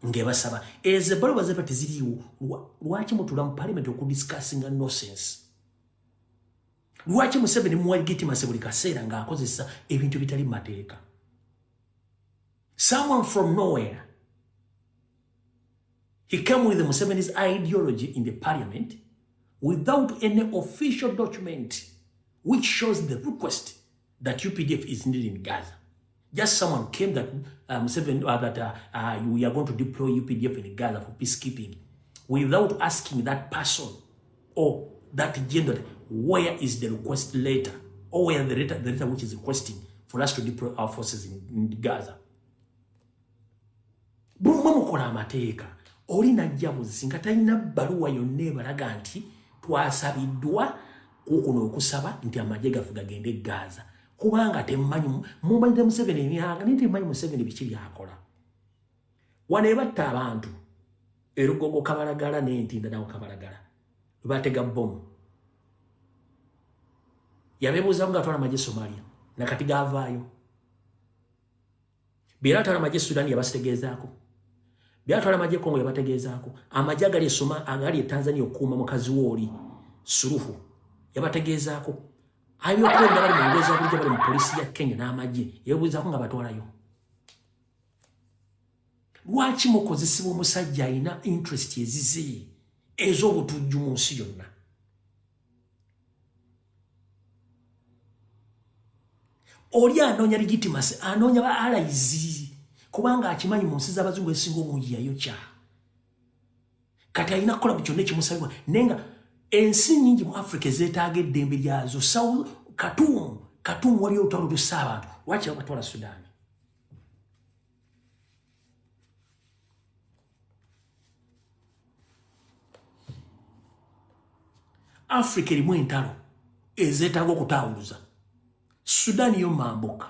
ngebasaba ezebalo zepa teziriwo lwaki mutula mu parliament okudiscussinga nonsense lwaki Museveni mu legitimacy buli kaseera ng'akozesa ebintu bitali mateeka someone from nowhere he came with the Museveni's ideology in the parliament without any official document which shows the request that UPDF is needed in Gaza. Just someone came that we are going to deploy UPDF in Gaza for peacekeeping without asking that person or that gender where is the request letter or where the letter which is requesting for us to deploy our forces in Gaza. Bumma mukola amateeka olina jabuzi nga talina baluwa yonna ebalaga nti twasabiddwa kukuno okusaba nti amagye gaffe gagende Gaza kubanga temmanyi mumanyire Museveni ebyanga nti temmanyi Museveni biki byakola wano ebatta abantu erugogo kabalagala n'entinda nawo kabalagala batega bomu yabebuuza nga atwala amagye Somalia nakati gavaayo biratwala amagye Sudan yabasitegeezaako byatwala amagye Kongo yabategeezaako amagye agali agali Tanzania okuuma mukazi woli Suluhu yabategeezaako ayo kwenda bali mu ngeza bulije bali mu polisi ya Kenya n'amagye yebuuzaako nga batwalayo lwaki mukozesebwa omusajja alina interest ezize ez'obutujju mu nsi yonna oli anoonya legitimacy anoonya ba allies kubanga akimanyi mu nsi z'abazungu esinga omungi yayokya kati alina kukola buli kyonna ekimusabibwa nenga ensi nyingi mu Africa ezeetaaga eddembe lyazo Khartoum wali olutalo lussa abantu lwaki batwala Sudan Africa erimu entalo ezeetaaga okutawuluza Sudan yo mambuka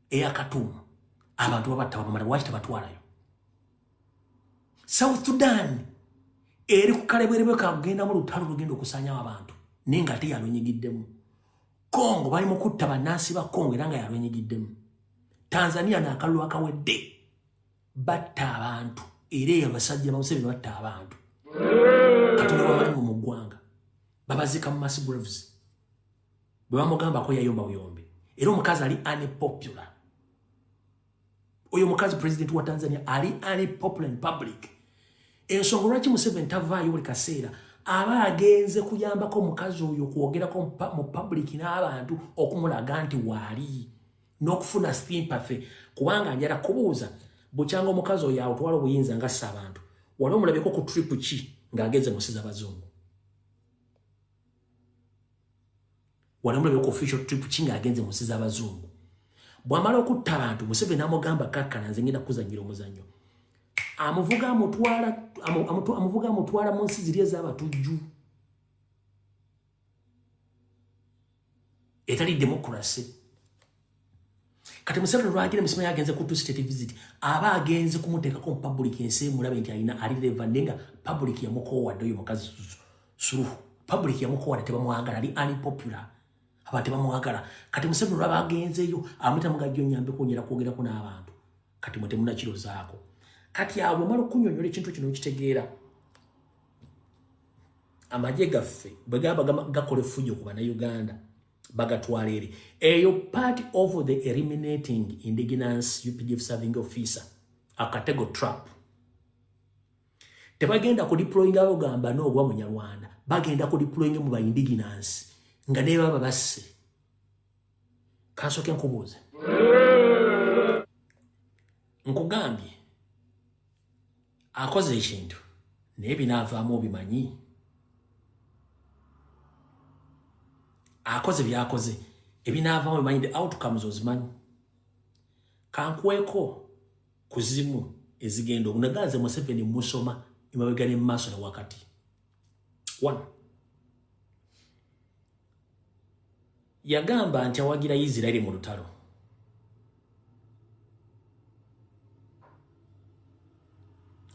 eya Khartoum abantu babatta bamala lwaki tabatwalayo South Sudan eri kukalebwerebe kagenda mu lutalo lugenda okusanyawo abantu nenga ate yalwenyigiddemu Kongo bali mu kutta bannansi ba Kongo era nga yalwenyigiddemu Tanzania n'akalulu akawedde batta abantu era abasajja ba Museveni batta abantu Katonda bamali mu ggwanga babazika mu mass graves bwe bamugamba ko yayomba buyombe era omukazi ali unpopular oyo mukazi president wa Tanzania ali unpopular in public ensonga lwaki Museveni tavaayo buli kaseera aba agenze kuyambako omukazi oyo kwogerako mu public n'abantu okumulaga nti waali n'okufuna sympathy kubanga njala kubuuza bukyanga omukazi oyo awutwala obuyinza nga ssa abantu wali omulabeko ku trip ki ng'agenze mu nsi z'abazungu wali omulabeko ku official trip ki ng'agenze mu nsi z'abazungu bw'amala okutta abantu Museveni amugamba kakkana nze ngenda kuzannyira omuzannyo amuvuga amutwala mu nsi ziri ez'abatujju etali democracy kati Museveni lwagira Museveni agenze ku state visit aba agenze kumuteekako mu public ensi mulabe nti alina ali relevant nga public yamukowadde oyo mukazi Suluhu public yamukowadde tebamwagala ali unpopular abantu bamwagala kati Museveni lwaba agenzeyo amwita mugajjo nyambe kunyera kwogerako n'abantu kati mutemuna kiro zaako kati awo malo kunyonyola ekintu kino kitegeera amagye gaffe bwe gaba gakola effujo ku bannayuganda bagatwala eri eyo part of the eliminating indigenous UPDF serving officer akatego trap tebagenda ku deploying abagamba n'ogwa munyarwanda bagenda ku deploying mu ba indigenous nga ne baba basse kasoke nkubuuze nkugambye akoze ekintu naye binaavaamu obimanyi akoze byakoze ebinaavaamu obimanyi the outcomes ozimanyi kankweko kuzimu ezigenda obunagaze Museveni musoma emabega ne maaso ne wakati 1 yagamba nti awagira Isiraeli mu lutalo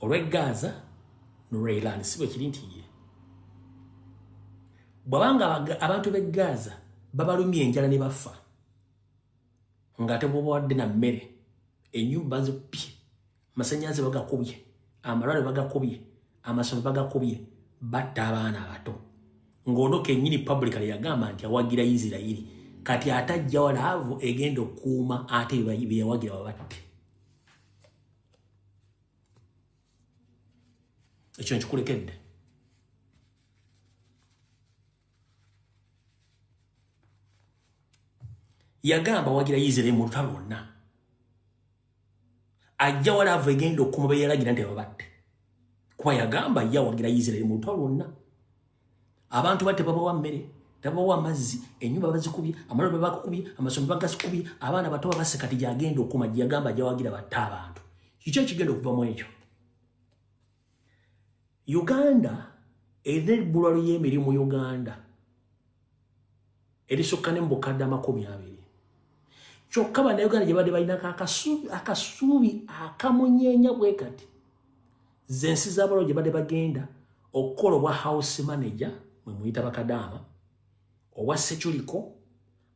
olw'e Gaza n'olw'e Iran si bwe kiri nti ye bw'abanga abantu b'e Gaza babalumye enjala ne bafa ng'ate bw'obawadde na mmere ennyumba zippye amasannyalaze bagakubye amalwaliro bagakubye, amasomero bagakubye, batta abaana abato. Ng'ono kennyini publicly yagamba nti awagira Isirayiri kati atajja walaavu egenda okuuma ate bye yawagira babatte. Ekyo nkikulekedde. Yagamba awagira Isirayiri mu lutalo lwonna ajja walaavu egenda okuuma bye yalagira nti babatte. Kuba yagamba ye awagira Isirayiri mu lutalo lwonna. Abantu batte babawa mmere, tabawa amazzi, ennyumba bazikubye, amalwaliro bagakubye, amasomero bagasikubye, abaana bato babase kati gyagenda okuuma gye yagamba ajja wagira batte abantu. Kiki ekigenda okuva mu ekyo? Uganda erina ebbulwa ly'emirimu mu Uganda erisukka ne mu bukadde 20. Kyokka bannayuganda gye badde balinako akasuubi akamunyeenya bwe kati. Zensi z'abalwo gye badde bagenda okukola obwa house manager mwe muyita bakadaama, obwa seculiko,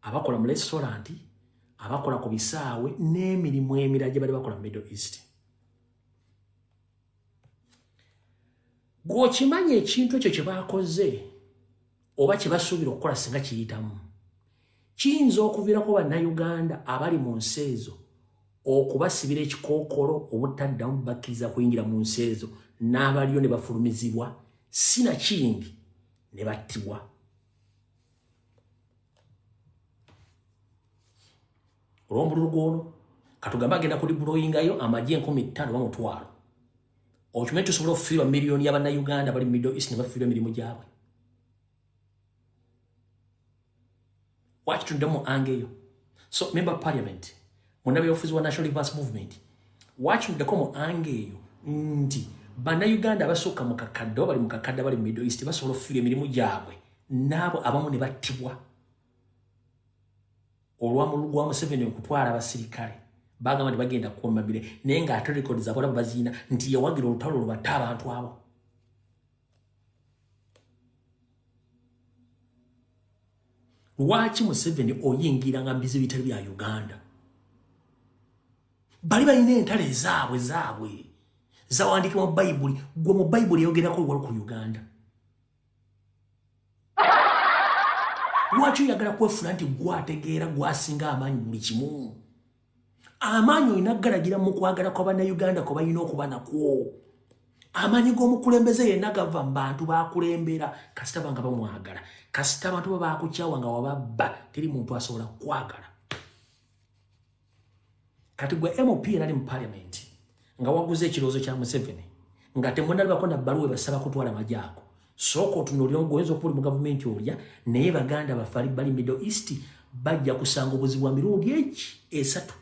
abakola mu restaurant, abakola ku bisaawe n'emirimu emirala gye badde bakola mu Middle East. Gw'okimanya ekintu ekyo kye baakoze oba kye basuubira okukola singa kiyitamu, kiyinza okuviirako bannayuganda abali mu nsi ezo okubasibira ekikookolo obutaddamu bakkiriza kuyingira mu nsi ezo, n'abaliyo ne bafulumizibwa sinakindi ne battibwa. Olw'omululu gw'ono katugamba agenda kulibulooyingayo amagye 50,000 bamutwalo. Okimanyi tusobola okufiirwa miliyoni y'abannayuganda bali mu Middle East ne bafiirwa emirimu gyabwe. Waki tunde mu ange eyo? So member parliament munabyobufuzi wa National Reverse Movement waki tuddeko mu ange eyo nti bannayuganda abasooka mu kakadde bali mu kakadde bali mu Middle East basobola okufiirwa emirimu gyabwe n'abo abamu ne battibwa olw'amululu gwa Museveni okutwala abasirikale bagamba nti bagenda kukuuma bire naye ng'ate rekodi zaabwe baziina nti yawagira olutalo lubatte abantu abo. Lwaki Museveni oyingira nga mbizi bitali bya Uganda? Bali balina entale zaabwe zawandiikibwa mu Bayibuli, gwe mu Bayibuli eyogerako wali ku Uganda. Lwaki oyagala kwefuna nti gwategeera gwasinga amaanyi buli kimu? Amaanyi olina galagira mu kwagala kw'Abannayuganda kwe balina okuba nakwo. Amaanyi g'omukulembeze yenna gava mu bantu bakulembera kasita banga bamwagala. Kasita abantu baba bakukyawa nga wababba teri muntu asobola kwagala. Kati gwe MP nali mu parliament nga waguze ekirowoozo kya Museveni nga temunalabako na bbaluwa basaba kutwala majaako. Sooka otunuulira ogweza okuli mu gavumenti olya naye baganda bafali bali Middle East bajja kusanga obuzibu bwa mirundi esatu.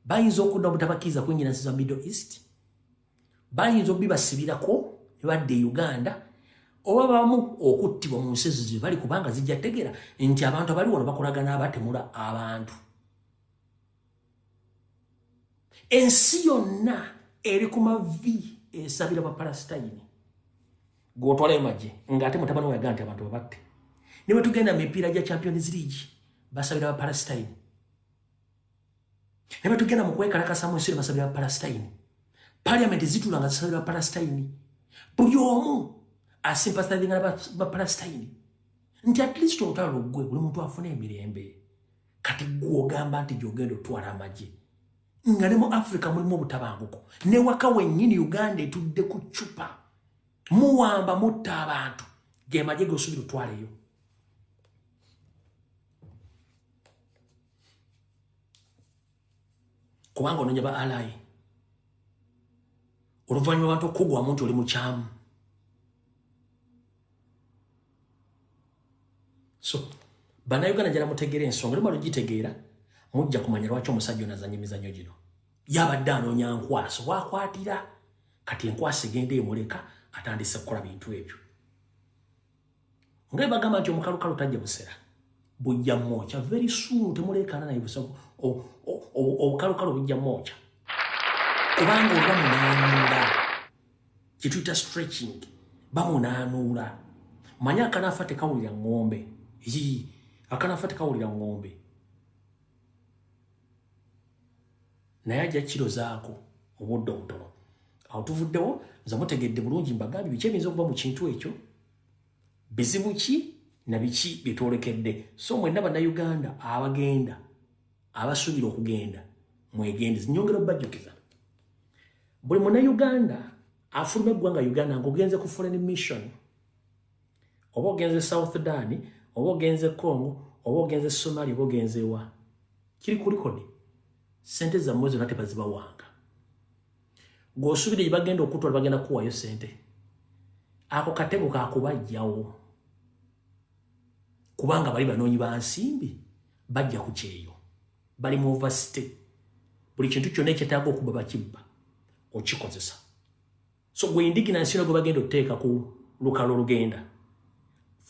Bayinza okudda obutabakkiriza kwennyinasiza Middle East, bayinza okubibasibirako ne badde Uganda, oba bamu okuttibwa mu nsi ezo bali kubanga zijja tegera nti abantu abali wano bakolagana abatemula abantu. Ensi yonna eri ku mavi esabira Bapalestine. Gw'otwalayo magye ng'ate mutabani we yagamba nti abantu babatte. Ne bwe tugenda mu mipiira gya Champions League basabira Bapalestine. Ne bwe tugenda mu kwekalakasa mu nsi basabira Bapalestine. Parliament zitula nga zisabira Bapalestine. Buli omu asympathizinga Bapalestine. Nti at least olutalo gwe buli muntu afuna emirembe. Kati gw'ogamba nti gy'ogenda otwala amagye. Nga ne mu Africa mulimu obutabanguko. Ne waka wennyini Uganda etudde ku ccupa. Muwamba mutta abantu. Ge magye g'osuubira otwaleyo. Kubanga onoonya ba alai. Oluvannyuma abantu okugwamu nti oli mukyamu. So, bannayuganda njala mutegeera ensonga lumala ogitegeera mujja kumanya lwaki omusajja ono azannya emizannyo gino. Yabadde anoonya nkwaso waakwatira kati enkwasa egenda emuleka atandise kukola bintu ebyo. Nga bagamba nti omukalukalu tajja busera bujja mmokya very soon temuleekaana naye busa obukalukalu bujja mmokya kubanga oba munaanuula kituyita stretching bamunaanuula. Manye akanaafa tekawulira ng'ombe akanaafa tekawulira ng'ombe naye ajja kiro zaako obudde obutono awo tuvuddewo nze mutegedde bulungi mbagambye biki ebiyinza okuva mu kintu ekyo bizibu ki na biki bitwolekedde. So mwenna bannayuganda abagenda abasuubira okugenda mwegende nyongera obbajjukiza buli munnayuganda afuluma eggwanga Uganda ng'ogenze ku foreign mission oba ogenze South Sudan oba ogenze Congo oba ogenze Somalia oba ogenze wa kiri ku likodi sente zammwe zonna tebazibawanga ng'osuubira gye bagenda okutwala bagenda kuwayo sente ako katego kakubajjawo kubanga bali banoonyi ba nsimbi bajja ku kyeyo bali mu overstay buli kintu kyonna ekyetaaga okuba bakibba okikozesa. So gwe indigenansi gwe bagenda otteeka ku lukalo olugenda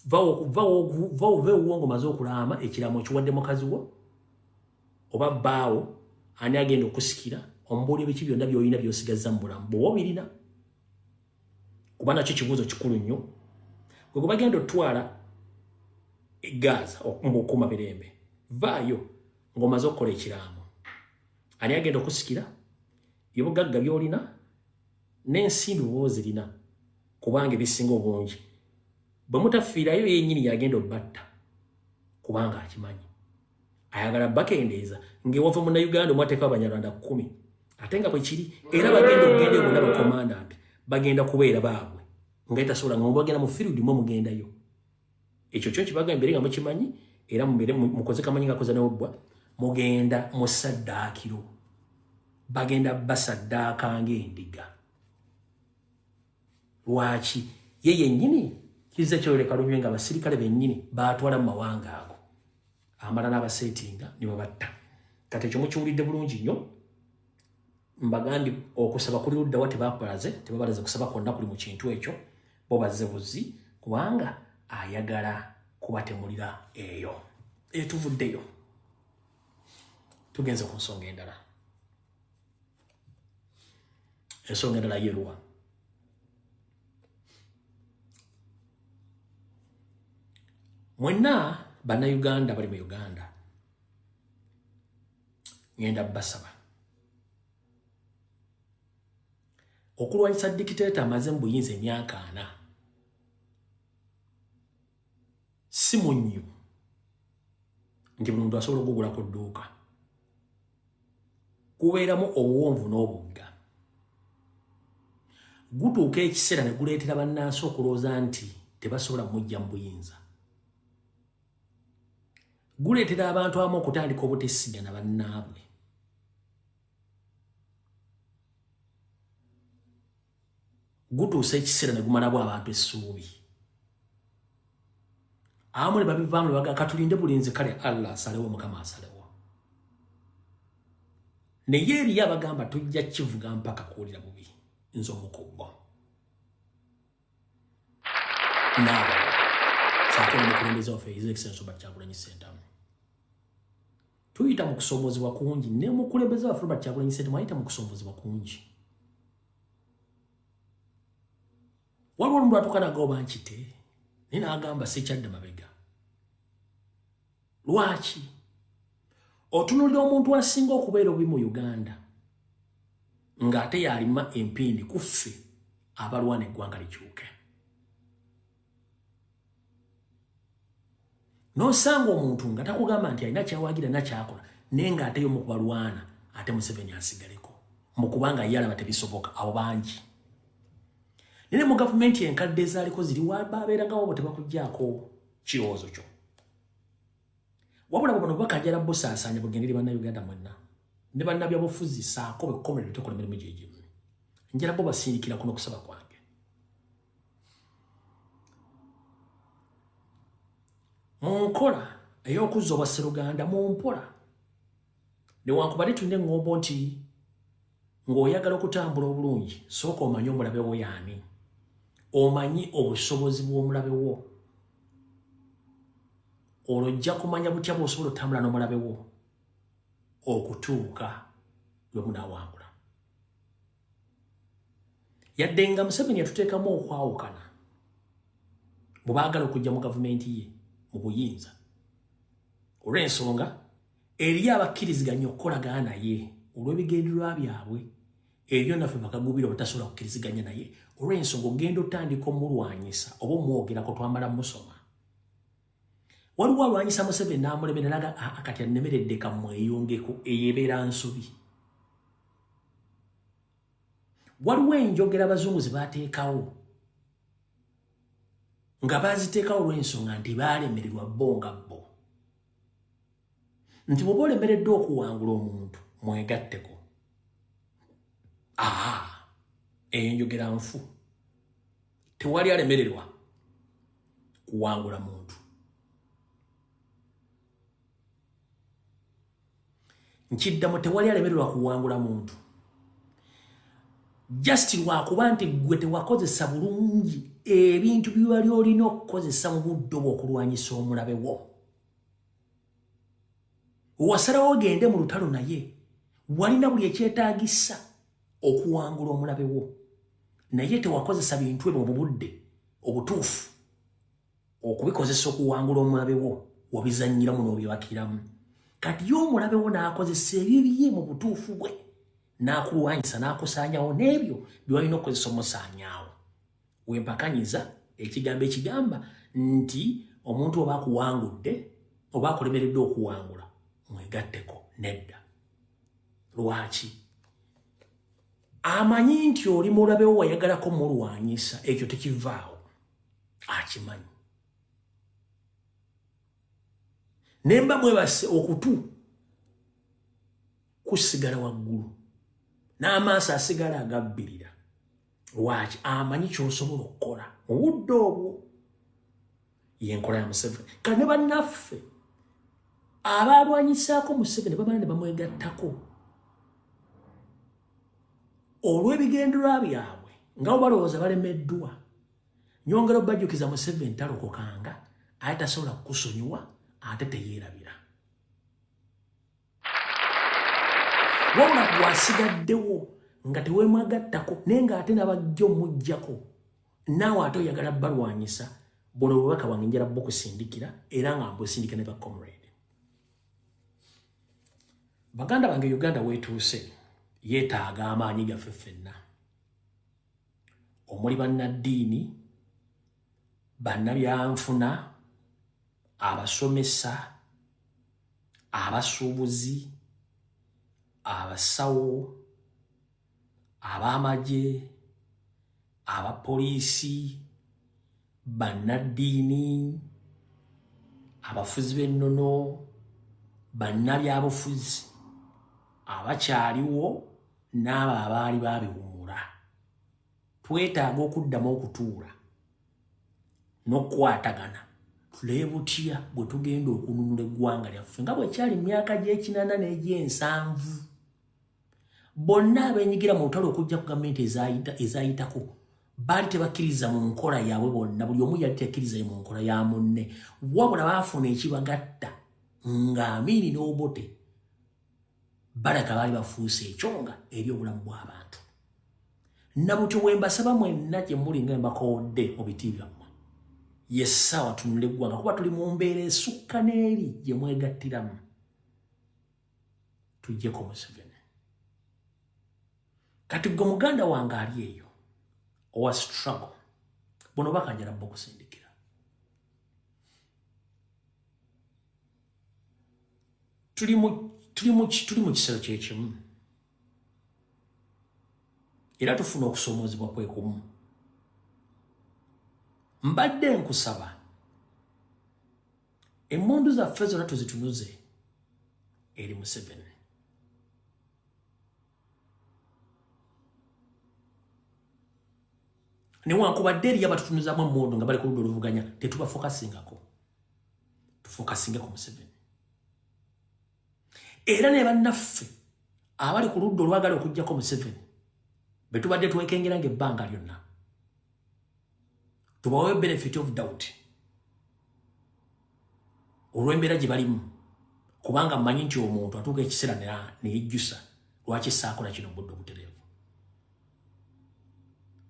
vauve uwongo maze okulama ekiramo kiwadde mukazi wo oba bbaawo ani agenda okusikira omubuuli ebiki byonna by'olina by'osigazza mu bulamu bw'oba obirina kuba nakyo kibuuzo kikulu nnyo gwe bagenda otwala egaza okukuuma mirembe vaayo ng'omaze okukola ekiraamo ani agenda okusikira by'obugagga by'olina n'ensimbi bw'oba ozirina kubanga ebisinga obungi bwe mutafiirayo yennyini yagenda obbatta kubanga akimanyi ayagala bakendeeza ng'ewava munnayuganda omwateekao abanyarwanda 10 ate nga bwe kiri era bagenda okugenda bonna bakomandant bagenda kubeera baabwe nga etasobola nga bagenda mu field mwe mugendayo ekyo kyo kibaga embere nga mukimanyi era mukoze kamanyi nga koza n'obbwa mugenda mu saddaakiro bagenda basaddaaka ng'endiga lwaki ye yennyini kize kyoleka lumye nga abasirikale bennyini baatwala mu mawanga ago amala n'abaseetinga ne babatta kati ekyo mukiwulidde bulungi nnyo mbagambye okusaba kuli luddawa tebabalaze kusaba kwonna kuli mu kintu ekyo bo bazze buzi kubanga ayagala kubatemulira eyo etuvuddeyo tugenze ku nsonga endala ensonga endala yeruwa mwenna bannayuganda bali mu Uganda ngenda basaba okulwanyisa dikiteeta amaze mu buyinza emyaka 4 si munnyo nti buli muntu asobola okugula ku dduuka kubeeramu obuwonvu n'obugga gutuuka ekiseera ne guleetera bannansi okulowooza nti tebasobola mujja mu buyinza guleetera abantu abamu okutandika obutesigana bannaabwe gutuusa ekiseera ne gumalabwa abantu essuubi abamu ne babivaamu ne baga katulinde bulinzi kale Allah asalewo Mukama asalewo naye eriyo abagamba tujja kivuga mpaka kuwulira bubi nze omukubbo nawe saako n'omukulembeze waffe His Excellency Robert Kyagulanyi Ssentamu tuyita mu kusoomozebwa kungi ne mukulembeze waffe Robert Kyagulanyi Ssentamu ayita mu kusoomozebwa kungi waliwo omuntu atukana agoba nkite naye n'agamba sikyadde mabega lwaki otunuulira omuntu asinga okubeera obubi mu Uganda ng'ate yalima empindi ku ffe abalwana eggwanga likyuke n'osanga omuntu nga takugamba nti alina kyawagira nakyakola naye ng'ate y'omu ku balwana ate Museveni asigaleko mu kubanga ye alaba tebisoboka abo bangi naye mu gavumenti enkadde ezaaliko ziri babeerangawo bo tebakuggyako kirowoozo kyo wabula bwe bano bakajjala busaasaanya bugenderi bannayuganda mwenna ne bannabyabufuzi saako bekomerere tekola emirimu gyegimu njala bo basindikira kuno okusaba kwange mu nkola ey'okuzza obwasseruganda mu mpola newankubadde tulina eŋŋombo nti ng'oyagala okutambula obulungi sooka omanye omulabe wo y'ani omanyi obusobozi bw'omulabe wo olwo ojja kumanya butya bw'osobola otambula n'omulabe wo okutuuka lwe munaawangula yadde nga Museveni yatuteekamu okwawukana bwe baagala okujja mu gavumenti ye mu buyinza olw'ensonga eriyo abakkiriziganya okukolagana naye olw'ebigendererwa byabwe ebyo naffe bakagubira batasobola kukiriziganya naye olw'ensonga ogenda otandika omulwanyisa oba omwogerako twamala musoma waliwo alwanyisa Museveni n'amulemera nalaga kati annemeredde kamweyongeko eyebeera nsobi waliwo enjogera abazungu ze baateekawo nga baaziteekawo olw'ensonga nti baalemererwa bo nga bo nti bw'oba olemereddwa okuwangula omuntu mwegatteko eyo njogera nfu tewali alemererwa kuwangula muntu nkiddamu tewali alemererwa kuwangula muntu just lwakuba nti gwe tewakozesa bulungi ebintu byewali olina okukozesa mu budde bw'okulwanyisa omulabe wo wasalawo ogende mu lutalo naye walina buli ekyetaagisa okuwangula omulabe wo naye tewakozesa bintu ebyo mu budde obutuufu okubikozesa okuwangula omulabe wo wabizannyiramu n'obyebakiramu kati y'omulabe wo n'akozesa ebibye mu butuufu bwe n'akulwanyisa n'akusaanyawo n'ebyo byewalina okukozesa omusaanyaawo wempakanyiza ekigambo ekigamba nti omuntu oba akuwangudde oba akulemereddwa okuwangula mwegatteko nedda lwaki amanyi nti oli mulabe wo wayagalako mulwanyisa ekyo tekivaawo akimanyi nemba mwebase okutu kusigala waggulu n'amaaso asigala agabbirira lwaki amanyi ky'osobola okukola mu budde obwo yenkola ya Museveni kale ne bannaffe abalwanyisaako Museveni bamala ne bamwegattako olw'ebigendererwa byabwe nga bo balowooza balemeddwa nyongera obajjukiza Museveni talokokanga ate tasobola kukusonyiwa ate teyeerabira wabula gwasigaddewo nga teweemwagattako naye ng'ate nabajja omuggyako naawe ate oyagala balwanyisa buno bubaka bwange njala bukusindikira era nga mbusindika ne bacomrade baganda bange Uganda weetuuse yeetaaga amaanyi gaffe ffenna omuli bannaddiini bannabyanfuna abasomesa abasuubuzi abasawo ab'amagye abapoliisi bannaddiini abafuzi b'ennono bannabyabufuzi abakyaliwo n'abo abaali baabiwummula twetaaga okuddamu okutuula n'okukwatagana tulabe butya bwe tugenda okununula eggwanga lyaffe nga bwekyali mu myaka gy'ekinana n'egy'ensanvu bonna abeenyigira mu lutalo okujja ku gavumenti ezayitako baali tebakkiriza mu nkola yaabwe bonna buli omu yali tekkiriza mu nkola ya munne wabula baafuna ekibagatta nga Amini n'Obote balaka baali bafuuse ekyonga eri obulamu bw'abantu nabutyo bwe mbasaba mwenna gye muli nga mbakoodde mu biti byammwe yessaawa tunule eggwanga kuba tuli mu mbeera esukka n'eri gye mwegattiramu tujjeko Museveni kati gwe muganda wange ali eyo owa struggle buno bakanjala bba okusindikira tuli mu kisero kyekimu era tufuna okusoomoozebwa kwekumu mbadde nkusaba emmundu zaffe zonna tuzitunuze eri Museveni newankubadde eri abatutunuzaamu emmundu nga bali ku ludda oluvuganya tetubafokasingako tufokasinge ku Museveni era ne bannaffe abali ku ludda olwagala okuggyako Museveni be tubadde twekengera ng'ebbanga lyonna tubawe benefit of doubt olw'embeera gye balimu kubanga mmanyi nti omuntu atuuka ekiseera neyejjusa lwaki saakola kino budde obutereevu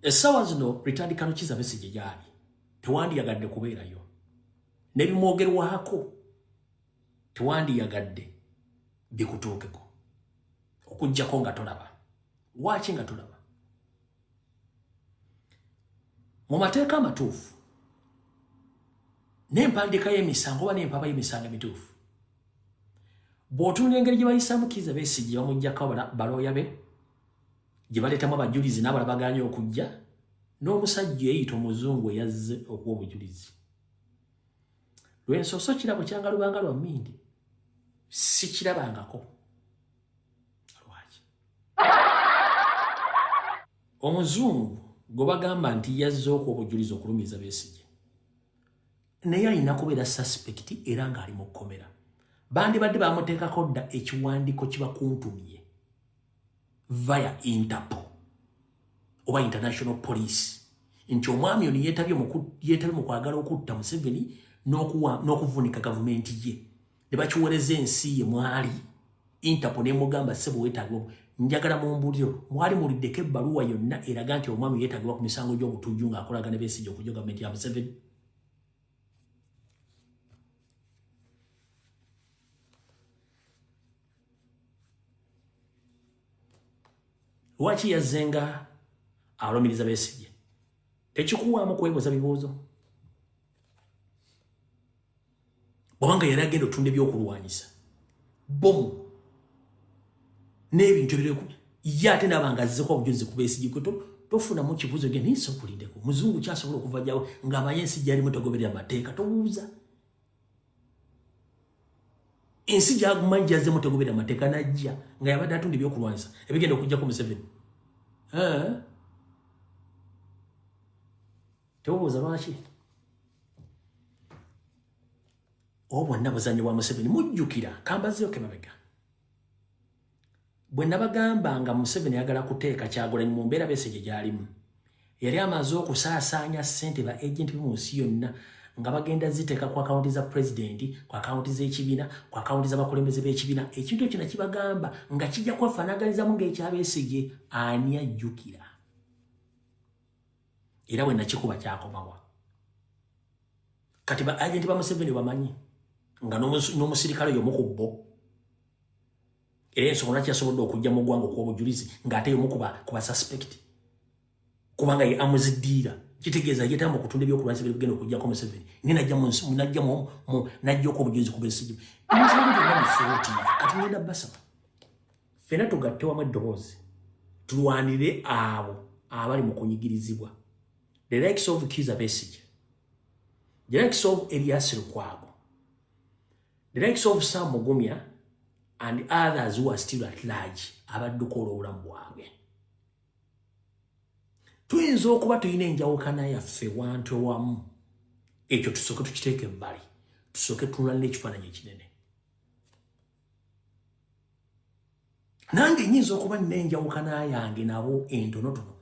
essaawa zino ritandika Lukiza Besigye gyali tewandiyagadde kubeerayo nebimwogerwako tewandiyagadde bikutuukeko okuggyako nga tolaba Lwaki nga tulaba mu mateeka amatuufu n'empandiika y'emisango oba n'empaba y'emisango emituufu bw'otunula engeri gye bayisaamu Kizza Besigye bamuggyako balooya be gye baleetamu abajulizi n'abalala bagaanye okujja n'omusajja eyita omuzungu eyazze okuwa obujulizi lw'ensooso kirabo kyanga lubanga lwa mmindi sikirabangako lwaki omuzungu gwe bagamba nti yazze okuwa obujulizi okulumiza Besigye naye alina kubeera suspect era ng'ali mu kkomera bandibadde bamuteekako dda ekiwandiiko kibakuntumye via Interpol oba International Police nti omwami ono yeetabye mu kwagala okutta Museveni n'okuvunika gavumenti ye ne bakiwereza ensi ye mwali Interpol n'emugamba ssebo weetaagibwa njagala mu mbuuliro mwali muliddeko ebbaluwa yonna eraga nti omwami yeetaagibwa ku misango gy'obutujju ng'akolagana Besigye okujja gavumenti ya Museveni. Lwaki yazzenga alumiriza Besigye? Tekikuwaamu kwebuuza bibuuzo. Bw'obanga yali agenda otunda ebyokulwanyisa bomu n'ebintu ebireko ye ate n'abanga azzeko obujulizi ku Besigye tofunamu kibuuzo gye naye sokulindeko muzungu kyasobola okuva gyawo ng'amanye ensi gyalimu tegoberera amateeka tobuuza. Ensi gyaguma gyazzemu tegoberera amateeka najja nga yabadde atunda ebyokulwanyisa ebigenda okujjako Museveni. Tebuuza lwaki? Bwonna buzannyo bwa Museveni mujjukira kambazeeyo kemabega bwe nabagamba nga Museveni ayagala kuteeka Kyagulanyi mu mbeera Besigye gy'alimu yali amaze okusaasaanya ssente ba agenti mu nsi yonna nga bagenda ziteeka ku akawunti za pulezidenti, ku akawunti z'ekibiina, ku akawunti z'abakulembeze b'ekibiina. Ekintu ekyo nakibagamba nga kijja kwefaanagalizamu ng'ekya Besigye ani ajjukira era bwe nakikuba kyakomawa. Kati ba agenti ba Museveni bamanyi nga n'omusirikale y'omu ku bo era ensonga lwaki yasobodde okujja mu ggwanga okuwa obujulizi ng'ate y'omu ku ba suspect kubanga ye amuziddiira kitegeeza yeetaba mu kutunda ebyokulwanyisa biri kugenda okujjako Museveni najja okuwa obujulizi ku Besigye. Emisango gyonna mifuutiire kati ngenda basaba ffenna tugatte wamu eddoboozi tulwanire abo abali mu kunyigirizibwa the likes of Kizza Besigye, the likes of Erias Lukwago, the likes of Sam Mugumya and others who are still at large abadduka olw'obulamu bwabwe. Tuyinza okuba tulina enjawukana yaffe wantu wamu ekyo tusooke tukiteeke ebbali tusooke tunulane ekifaananyi ekinene. Nange nnyinza okuba nina enjawukana yange nabo entonotono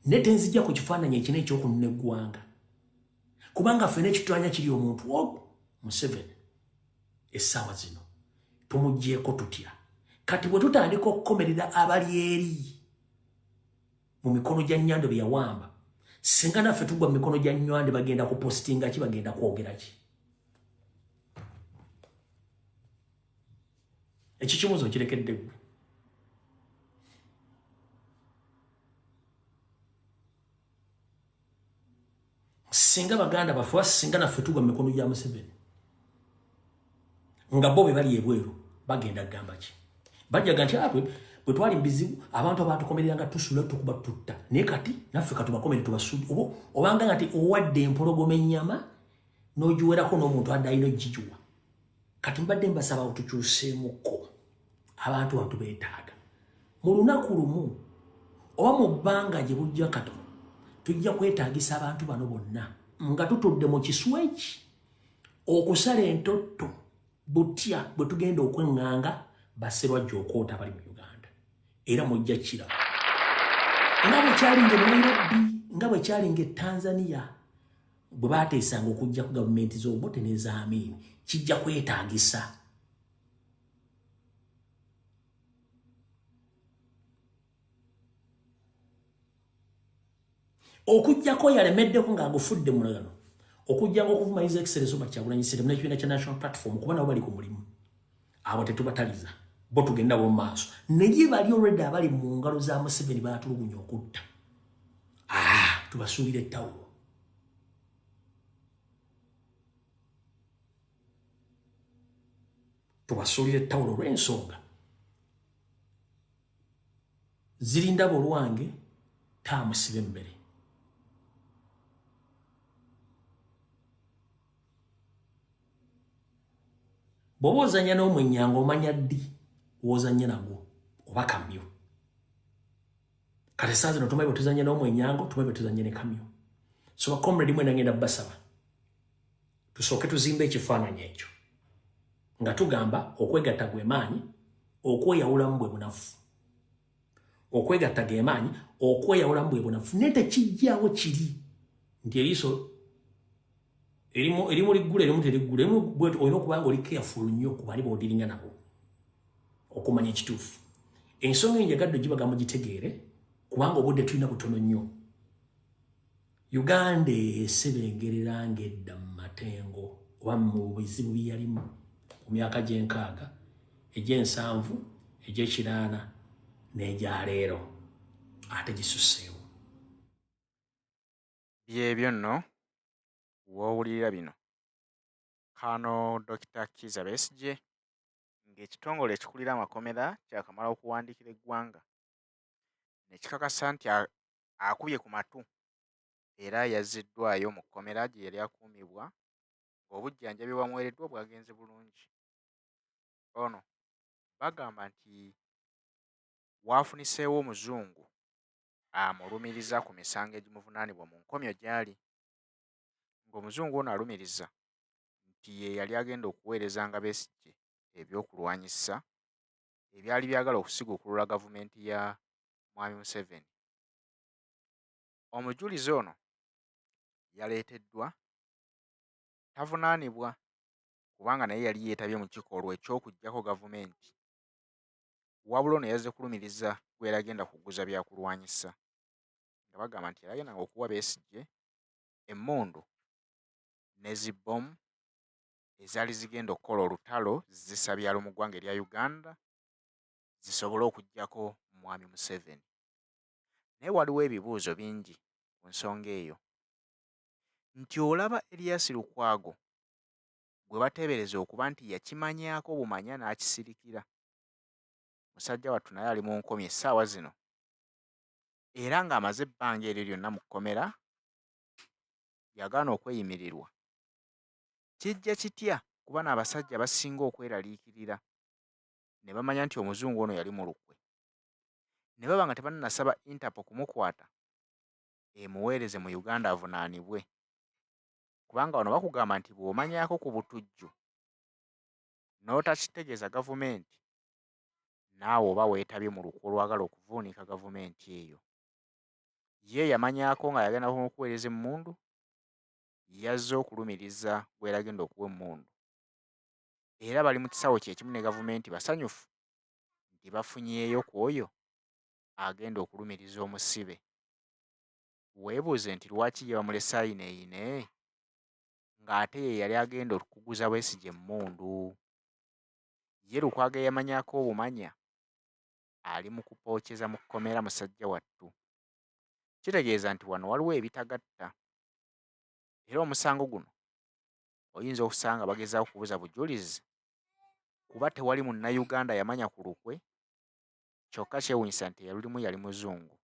ne tenzijja ku kifaananyi ekinene ekyokununa eggwanga kubanga ffenna ekitwanya kiri omuntu ogwo Museveni essaawa zino tumuggyeko tutya. Kati bwe tutandika okukomerera abali eri mu mikono gya Nnyando bye yawamba singa naffe tugwa mu mikono gya Nnyando bagenda kupositinga ki bagenda kwogera ki? Ekyo kibuuzo kirekedde gwe. Singa baganda bafuwa singa naffe tugwa mu mikono gya Museveni nga bo be bali ebweru bagenda kugamba ki? Bajjaga nti bwe twali mu bizibu abantu abaatukomereranga tusula tukuba tutta naye kati naffe katubakomere tubasudde obanga nga ti owadde empologoma ennyama n'ogiwerako n'omuntu adde alina ogigiwa. Kati mbadde mbasaba otukyuseemuko abantu bantu beetaaga mu lunaku lumu oba mu bbanga gye bujja katono tujja kwetaagisa abantu bano bonna nga tutudde mu kisweki okusala entotto butya bwe tugenda okweŋŋanga Basserwajja okoota abali mu Uganda era mujja kiraba nga bwe kyalinga e Nairobi nga bwe kyalinga e Tanzania bwe baateesanga okujja ku gavumenti z'obubote n'ez'Amin kijja kwetaagisa okujjako yalemeddeko ng'agufudde mulagano okujjanga okuvuma His Excellency Robert Kyagulanyi Ssentamu n'ekibiina kya National Platform kuba nabo bali ku mulimu abo tetubataliza bo tugenda bo maaso naye bali already abali mu ngalo za Museveni baatulugunya okutta tubasuulira ettawulo lw'ensonga zirinda bolwange taamusiba emmere bw'oba ozannya n'omwennyanga omanya ddi w'ozannya nagwo oba kamyo kati saa zino tumanyi bwe tuzannya n'omwenyango tumanyi bwe tuzannya ne kamyo so bakomredi mwena ngenda basaba tusooke tuzimba ekifaananyi ekyo nga tugamba okwegatta gwe maanyi okweyawulamu bwe bunafu okwegatta ge maanyi okweyawulamu bwe bunafu naye tekijjaawo kiri nti eriiso erimu liggula erimu teriggula olina okuba nga oli careful nnyo ku bali b'odiringa nabo okumanya ekituufu ensonga enjagadde gibagamba gitegeere kubanga obudde tulina butono nnyo Uganda esebengerera ng'edda mu matengo oba mu bizibu byeyalimu mu myaka gy'enkaaga egy'ensanvu egy'ekiraana n'egyaleero ate gisusseewo byebyo nno w'owulirira bino kano Dr. Kizza Besigye ng'ekitongole ekikulira amakomera kyakamala okuwandiikira eggwanga ne kikakasa nti akubye ku matu era yazziddwayo mu kkomera gye yali akuumibwa ng'obujjanjabi bwamuweereddwa bwagenze bulungi. Ono bagamba nti waafuniseewo omuzungu amulumiriza ku misango egimuvunaanibwa mu nkomyo gy'ali, ng'omuzungu ono alumiriza nti ye yali agenda okuweerezanga Besigye ebyokulwanyisa ebyali byagala okusiguukulula gavumenti ya Mwami Museveni. Omujulizi ono yaleeteddwa tavunaanibwa kubanga naye yali yeetabye mu kikolwa eky'okuggyako gavumenti, wabula ono yazze kulumiriza gwe yali agenda kuguza byakulwanyisa, nga bagamba nti yali agendanga okuwa Besigye emmundu ne zibbomu ezaali zigenda okukola olutalo zissa byalo mu ggwanga erya Uganda zisobole okuggyako Mwami Museveni. Naye waliwo ebibuuzo bingi ku nsonga eyo, nti olaba Erias Lukwago gwe bateebereza okuba nti yakimanyaako bumanya n'akisirikira, musajja wattu naye ali mu nkomyo essaawa zino era ng'amaze ebbanga eryo lyonna mu kkomera yagaana okweyimirirwa. Kijja kitya kuba n'abasajja basinga okweraliikirira ne bamanya nti omuzungu ono yali mu lukwe, ne baba nga tebannasaba Interpol kumukwata emuweereze mu Uganda avunaanibwe, kubanga wano bakugamba nti bw'omanyaako ku butujju n'otakitegeeza gavumenti naawe oba weetabye mu lukwe olwagala okuvuunika gavumenti eyo. Ye yamanyaako nga yagenda okuweereza emmundu, yazze okulumiriza gwe yagenda okuwa emmundu, era bali mu kisawo kyekimu ne gavumenti basanyufu nti bafunyeeyo ku oyo agenda okulumiriza omusibe. Weebuuze nti lwaki ye bamulese ayineeyine ng'ate ye yali agenda okuguza Besigye emmundu. Ye Lukwago eyamanyaako obumanya ali mu kupookyeza mu kkomera musajja wattu. Kitegeeza nti wano waliwo ebitagatta, era omusango guno oyinza okusanga bagezaako kubuza bujulizi kuba tewali Munnayuganda yamanya ku lukwe, kyokka kyewuunyisa nti eyalulimu yali muzungu.